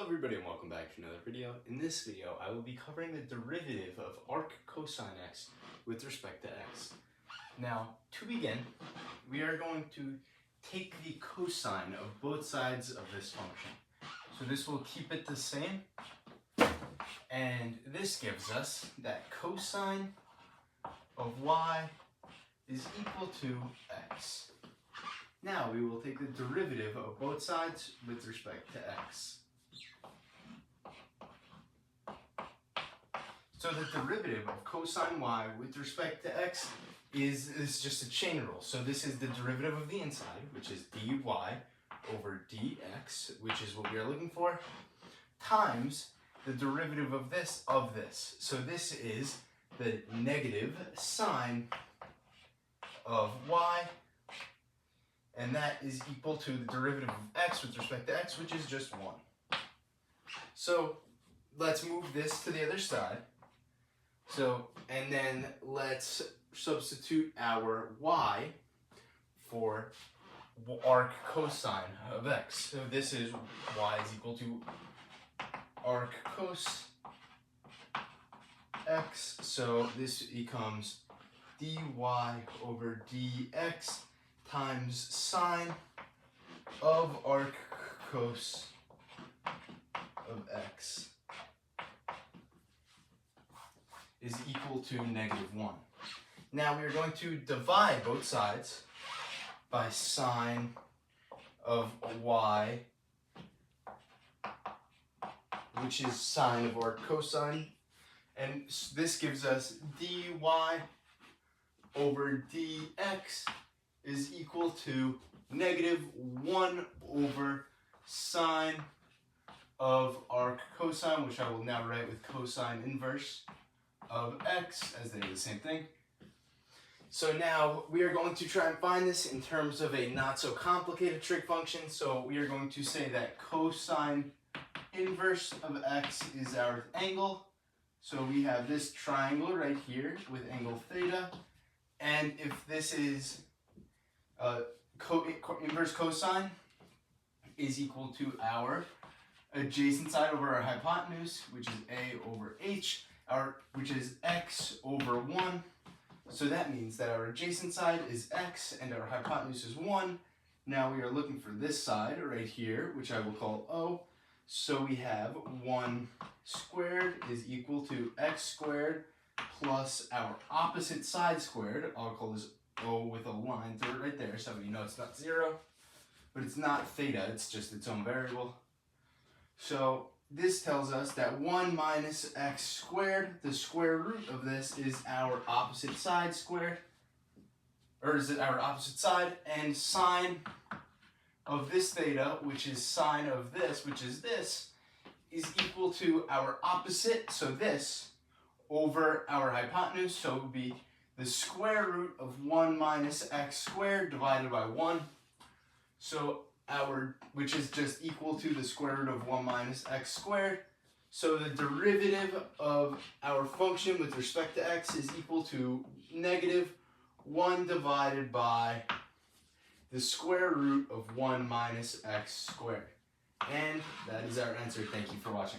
everybody and welcome back to another video. In this video, I will be covering the derivative of arc cosine x with respect to x. Now, to begin, we are going to take the cosine of both sides of this function. So this will keep it the same, and this gives us that cosine of y is equal to x. Now we will take the derivative of both sides with respect to x. So the derivative of cosine y with respect to x is just a chain rule. So this is the derivative of the inside, which is dy over dx, which is what we are looking for, times the derivative of this. So this is the negative sine of y, and that is equal to the derivative of x with respect to x, which is just 1. So let's move this to the other side. And then let's substitute our y for arc cosine of x. So this is y is equal to arc cos x. So this becomes dy over dx times sine of arc cos of x is equal to -1. Now we are going to divide both sides by sine of y, which is sine of arc cosine, and this gives us dy over dx is equal to -1 over sine of arc cosine, which I will now write with cosine inverse of x, as they do the same thing. So now we are going to try and find this in terms of a not so complicated trig function. So we are going to say that cosine inverse of x is our angle. So we have this triangle right here with angle theta, and if this is inverse cosine is equal to our adjacent side over our hypotenuse, which is a over h, which is x over 1. So that means that our adjacent side is x and our hypotenuse is 1. Now we are looking for this side right here, which I will call O. So we have 1 squared is equal to x squared plus our opposite side squared. I'll call this O with a line through it right there, so we know it's not 0. But it's not theta, it's just its own variable. So this tells us that 1 minus x squared, the square root of this is our opposite side squared, or is it our opposite side, and sine of this theta, which is sine of this, which is this, is equal to our opposite, so this, over our hypotenuse, so it would be the square root of 1 minus x squared divided by 1. So which is just equal to the square root of 1 minus x squared. So the derivative of our function with respect to x is equal to -1 divided by the square root of 1 minus x squared. And that is our answer. Thank you for watching.